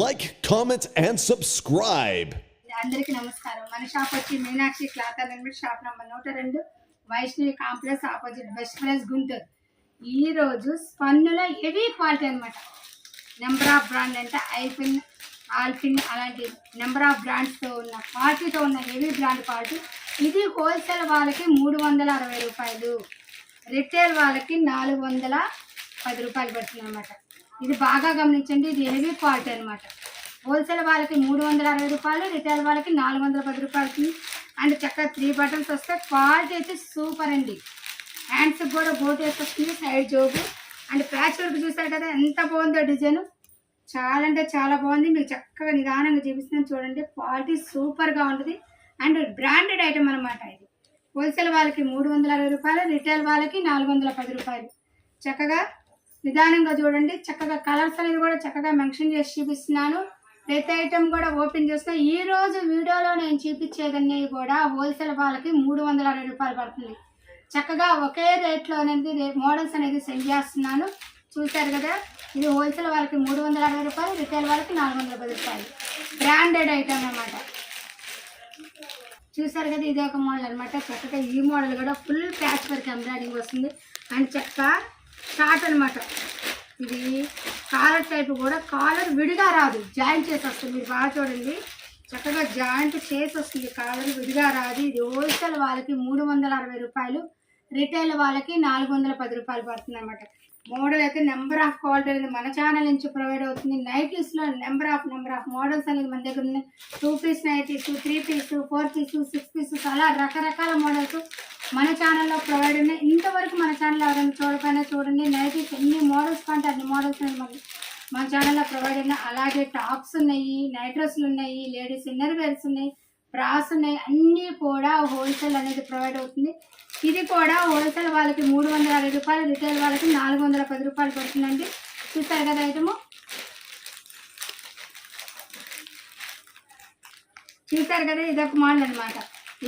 Like, comment, and subscribe. అందరికీ నమస్కారం. మన షాప్ వచ్చి Meenakshi cloth and shop number 102 Vaishnavi complex opposite best friends Guntur. ఈ రోజు స్పన్నుల హెవీ క్వాలిటీ అన్నమాట. నెంబర్ ఆఫ్ బ్రాండ్ అంటే ఐఫిన్, ఆల్ఫిన్ అలాంటి నెంబర్ ఆఫ్ బ్రాండ్స్తో ఉన్న క్వాలిటీతో ఉన్న హెవీ బ్రాండ్ క్వాలిటీ. ఇది హోల్సేల్ వాళ్ళకి 360 రూపాయలు, రిటైల్ వాళ్ళకి 410 రూపాయలు పడుతుంది అనమాట. ఇది బాగా గమనించండి, ఇది హెవీ క్వాలిటీ అనమాట. హోల్సేల్ వాళ్ళకి 360 రూపాయలు, రిటైల్ వాళ్ళకి 410 రూపాయలకి. అండ్ చక్కగా 3 బటన్స్ వస్తే క్వాలిటీ అయితే సూపర్ అండి. హ్యాండ్స్కి కూడా గోటు వేసుకొస్తుంది, సైడ్ జోబు అండ్ ప్యాచ్ వర్క్ చూసారు కదా ఎంత బాగుందో డిజైన్. చాలా అంటే చాలా బాగుంది. మీకు చక్కగా నిదానంగా చూపిస్తున్నాను చూడండి. క్వాలిటీ సూపర్గా ఉంటుంది అండ్ బ్రాండెడ్ ఐటమ్ అనమాట. ఇది హోల్సేల్ వాళ్ళకి 360 రూపాయలు, రిటైల్ వాళ్ళకి 410 రూపాయలు. చక్కగా నిదానంగా చూడండి. చక్కగా కలర్స్ అనేది కూడా చక్కగా మెన్షన్ చేసి చూపిస్తున్నాను. ప్రతి ఐటమ్ కూడా ఓపెన్ చేస్తే ఈ రోజు వీడియోలో నేను చూపించేదన్నీ కూడా హోల్సేల్ వాళ్ళకి 360 రూపాయలు పడుతుంది. చక్కగా ఒకే రేట్లో అనేది మోడల్స్ అనేది సెండ్ చేస్తున్నాను. చూశారు కదా, ఇది హోల్సేల్ వాళ్ళకి 360 రూపాయలు, రిటైల్ వాళ్ళకి 410 రూపాయలు. బ్రాండెడ్ ఐటమ్ అనమాట. చూసారు కదా, ఇది ఒక మోడల్ అనమాట. చక్కగా ఈ మోడల్ కూడా ఫుల్ ప్యాచ్ వర్క్ ఎంబ్రాయిడింగ్ వస్తుంది అండ్ చక్కగా షార్ట్ అనమాట. ఇది కాలర్ టైప్ కూడా, కాలర్ విడిగా రాదు, జాయింట్ చేసి వస్తుంది. మీరు బాగా చూడండి, చక్కగా జాయింట్ చేసి వస్తుంది, కాలర్ విడిగా రాదు. ఇది హోల్సేల్ వాళ్ళకి 360 రూపాయలు, రిటైల్ వాళ్ళకి 410 రూపాయలు పడుతుంది అనమాట. మోడల్ అయితే నెంబర్ ఆఫ్ క్వాలిటీ అనేది మన ఛానల్ నుంచి ప్రొవైడ్ అవుతుంది. నైటీస్లో నెంబర్ ఆఫ్ మోడల్స్ అనేది మన దగ్గర ఉన్నాయి. 2 piece nighties, 3 piece, 4 piece, 6 pieces అలా రకరకాల మోడల్స్ మన ఛానల్లో ప్రొవైడ్ ఉన్నాయి. ఇంతవరకు మన ఛానల్ ఎవరైనా చూడకపోయినా చూడండి. నైటీస్ ఎన్ని మోడల్స్ కంటే అన్ని మోడల్స్ అనేది మన ఛానల్లో ప్రొవైడ్ ఉన్నాయి. అలాగే టాప్స్ ఉన్నాయి, నైట్ డ్రెస్సులు ఉన్నాయి, లేడీస్ ఇన్నర్ వేర్స్ ఉన్నాయి, బ్రాస్ ఉన్నాయి. అన్నీ కూడా హోల్సేల్ అనేది ప్రొవైడ్ అవుతుంది. ఇది కూడా హోల్సేల్ వాళ్ళకి 360 రూపాయలు, రిటైల్ వాళ్ళకి 410 రూపాయలు పడుతుందండి. చూస్తారు కదా ఐటము, చూసారు కదా, ఇది ఒక మోడల్ అనమాట.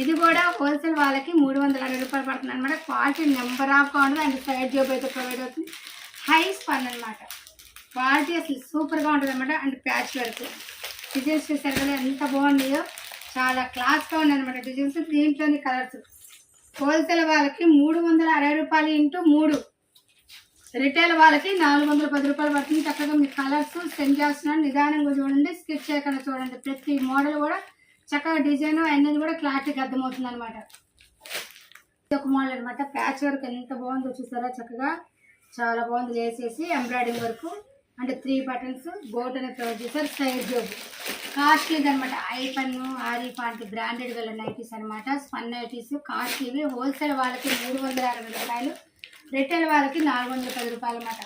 ఇది కూడా హోల్సేల్ వాళ్ళకి 360 రూపాయలు పడుతుంది అనమాట. క్వాలిటీ నెంబర్ ఆఫ్ ఉంటుంది అండ్ సైడ్ జాబ్ అయితే ప్రొవైడ్ అవుతుంది. హై స్పన్ అనమాట. క్వాలిటీ అసలు సూపర్గా ఉంటుంది అనమాట. అండ్ ప్యాచ్ వర్క్ డిజైన్స్ చూసారు కదా ఎంత బాగున్నాయో, చాలా క్లాస్గా ఉంది అనమాట డిజైన్స్. దీంట్లోని కలర్స్ హోల్సేల్ వాళ్ళకి 360 రూపాయలు ఇంటూ 3, రిటైల్ వాళ్ళకి 410 రూపాయలు పడుతుంది. చక్కగా మీ కలర్స్ సెండ్ చేస్తున్నాను. నిదానంగా చూడండి, స్కిప్ చేయకుండా చూడండి. ప్రతి మోడల్ కూడా చక్కగా డిజైన్ అనేది కూడా క్లారిటీగా అర్థమవుతుంది అనమాట. ఇది ఒక మోడల్ అనమాట. ప్యాచ్ వర్క్ ఎంత బాగుందో చూసారా, చక్కగా చాలా బాగుంది. వేసేసి ఎంబ్రాయిడింగ్ వర్క్ అంటే 3 బటన్స్, బోట్ అనేది ప్రొవైడ్ చేశారు. సైడ్ జోబ్ కాస్ట్లీది అనమాట. ఐఫన్, ఆరిఫ్ అంటే బ్రాండెడ్ గల నైటీస్ అనమాట. Spun nighties కాస్ట్లీవి. హోల్సేల్ వాళ్ళకి 360 రూపాయలు, రిటైల్ వాళ్ళకి 410 రూపాయలు అనమాట.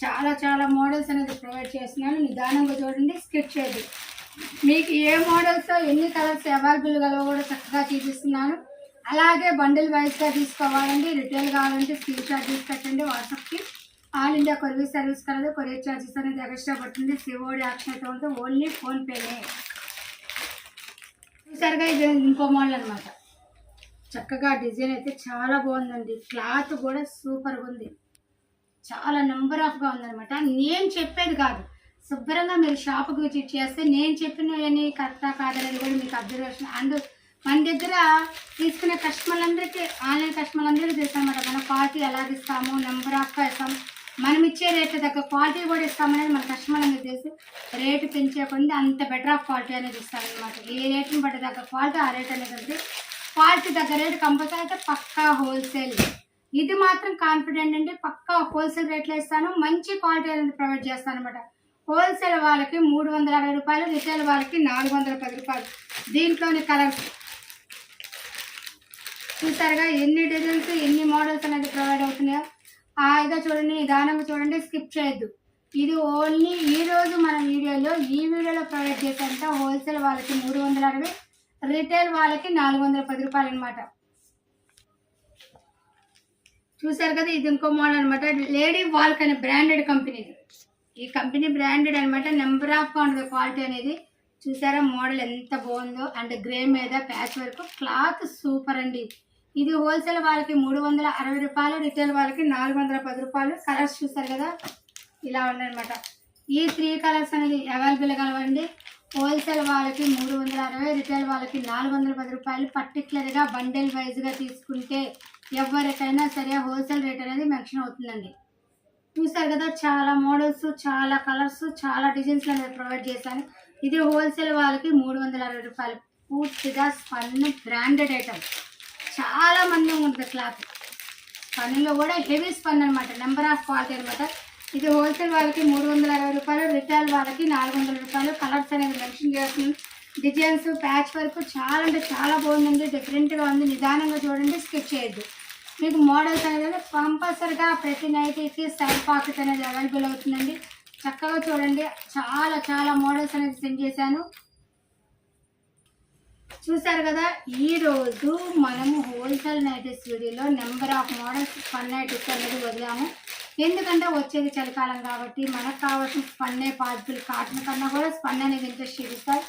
చాలా చాలా మోడల్స్ అనేది ప్రొవైడ్ చేస్తున్నాను. నిదానంగా చూడండి, స్కిప్ చేయదు. మీకు ఏ మోడల్స్ ఎన్ని కలర్స్ అవైలబుల్ గలవో కూడా చక్కగా చూపిస్తున్నాను. అలాగే బండిల్ వైజ్గా తీసుకోవాలండి. రిటైల్ కావాలంటే స్క్రీన్ షాట్ తీసి పెట్టండి వాట్సాప్కి. ఆల్ ఇండియా కొరియర్ సర్వీస్ కలదు. కొరియర్ ఛార్జెస్ అనేది ఎక్స్ట్రా పడుతుంది. సిఓడి ఆప్షన్ అయితే ఉంటుంది, ఓన్లీ ఫోన్పేనే. చూసారుగా, ఇది ఇంకో మోడల్ అనమాట. చక్కగా డిజైన్ అయితే చాలా బాగుందండి. క్లాత్ కూడా సూపర్గా ఉంది, చాలా నెంబర్ ఆఫ్గా ఉందనమాట. నేను చెప్పేది కాదు, శుభ్రంగా మీరు షాప్కి విజిట్ చేస్తే నేను చెప్పినవన్నీ కరెక్టా కాదనేది కూడా మీకు అబ్జర్వేషన్. అండ్ మన దగ్గర తీసుకునే కస్టమర్లందరికీ, ఆన్లైన్ కస్టమర్లందరికీ తెలుసు అనమాట. మన క్వాలిటీ ఎలా ఇస్తాము, నెంబర్ ఆఫ్గా ఇస్తాము, మనం ఇచ్చే రేట్ దగ్గర క్వాలిటీ కూడా ఇస్తామనేది మన కస్టమర్లందరికీ తెలుసు. రేటు పెంచేకుండా అంత బెటర్ ఆఫ్ క్వాలిటీ అనేది ఇస్తామన్నమాట. ఏ రేటుని బట్టి దగ్గర క్వాలిటీ ఆ రేట్ అనేది ఉంది. క్వాలిటీ దగ్గర రేటు కంపల్సరీ అయితే పక్కా హోల్సేల్. ఇది మాత్రం కాన్ఫిడెంట్ అండి, పక్కా హోల్సేల్ రేట్లో ఇస్తాను. మంచి క్వాలిటీ అనేది ప్రొవైడ్ చేస్తాను అనమాట. హోల్సేల్ వాళ్ళకి 360 రూపాయలు, రిటైల్ వాళ్ళకి 410 రూపాయలు. దీంట్లోని కలర్స్ చూసారుగా ఎన్ని డిజైన్స్ ఎన్ని మోడల్స్ అనేది ప్రొవైడ్ అవుతున్నాయో. హాయిగా చూడండి, నిదానంగా చూడండి, స్కిప్ చేయొద్దు. ఇది ఓన్లీ ఈరోజు మన ఈ వీడియోలో ప్రొవైడ్ చేసేంత హోల్సేల్ వాళ్ళకి 360, రిటైల్ వాళ్ళకి 410 రూపాయలు అనమాట. చూసారు కదా, ఇది ఇంకో మోడల్ అనమాట. లేడీ వాల్క్ అనే బ్రాండెడ్ కంపెనీ. ఈ కంపెనీ బ్రాండెడ్ అనమాట. నెంబర్ ఆఫ్గా ఉంటుంది క్వాలిటీ అనేది. చూసారా మోడల్ ఎంత బాగుందో. అండ్ గ్రే మీద ప్యాచ్ వర్క్, క్లాత్ సూపర్ అండి. ఇది హోల్సేల్ వాళ్ళకి 360 రూపాయలు, రిటైల్ వాళ్ళకి 410 రూపాయలు. కలర్స్ చూసారు కదా ఇలా ఉన్నాయన్నమాట. ఈ 3 కలర్స్ అనేది అవైలబుల్ కలవండి. హోల్సేల్ వాళ్ళకి 360, రిటైల్ వాళ్ళకి 410 రూపాయలు. పర్టికులర్గా బండిల్ వైజ్గా తీసుకుంటే ఎవరికైనా సరే హోల్సేల్ రేట్ అనేది మెన్షన్ అవుతుందండి. చూసారు కదా, చాలా మోడల్స్, చాలా కలర్స్, చాలా డిజైన్స్ అనేది ప్రొవైడ్ చేశాను. ఇది హోల్సేల్ వాళ్ళకి 360 రూపాయలు. పూర్తిగా స్పన్ బ్రాండెడ్ ఐటమ్, చాలా మంది ఉంటుంది క్లాత్. స్పన్లో కూడా హెవీ స్పన్ అనమాట, నెంబర్ ఆఫ్ క్వాలిటీ అనమాట. ఇది హోల్సేల్ వాళ్ళకి 360 రూపాయలు, రిటైల్ వాళ్ళకి 400 రూపాయలు. కలర్స్ అనేది మెన్షన్ చేస్తుంది. డిజైన్స్, ప్యాచ్ వర్క్ చాలా అంటే చాలా బాగుందండి, డిఫరెంట్గా ఉంది. నిదానంగా చూడండి, స్కిప్ చేయొద్దు. మీకు మోడల్స్ అనేది కంపల్సరిగా ప్రతి నైటీకి సైడ్ పాకెట్ అనేది అవైలబుల్ అవుతుందండి. చక్కగా చూడండి, చాలా చాలా మోడల్స్ అనేది సెండ్ చేశాను. చూసారు కదా, ఈరోజు మనము హోల్సేల్ నైటీస్ వీడియోలో number of models spun nighties అనేది వదిలాము. ఎందుకంటే వచ్చేది చలికాలం కాబట్టి మనకు కావాల్సిన స్పన్నే పాసిబుల్. కాటన్ కన్నా కూడా స్పన్ అనేది ఇంట్రెస్ట్ చూపిస్తారు.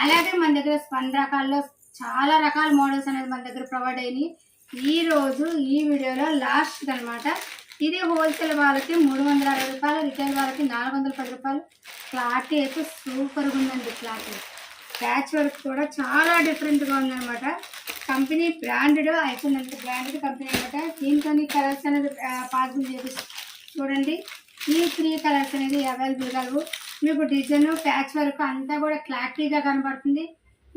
అలాగే మన దగ్గర స్పన్ రకాల్లో చాలా రకాల మోడల్స్ అనేది మన దగ్గర ప్రొవైడ్ అయినాయి. ఈరోజు ఈ వీడియోలో లాస్ట్ అనమాట. ఇది హోల్సేల్ వాళ్ళకి 360 రూపాయలు, రిటైల్ వాళ్ళకి 410 రూపాయలు. క్లాత్ అయితే సూపర్గా ఉందండి. క్లాత్ ప్యాచ్ వర్క్ కూడా చాలా డిఫరెంట్గా ఉందన్నమాట. కంపెనీ బ్రాండెడ్ అయిపోయిందంటే బ్రాండెడ్ కంపెనీ అనమాట. దీంతో కలర్స్ అనేది పాసిబుల్ చేపిస్తుంది. చూడండి, ఈ 3 కలర్స్ అనేది అవైలబుల్ కలవు. మీకు డిజైన్, ప్యాచ్ వర్క్ అంతా కూడా క్లారిటీగా కనబడుతుంది.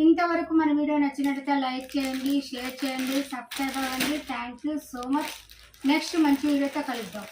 ఇంతవరకు మన వీడియో నచ్చినట్లయితే లైక్ చేయండి, షేర్ చేయండి, సబ్స్క్రైబ్ అవ్వండి. Thank you so much. Next మంచి వీడియోతో కలుద్దాం.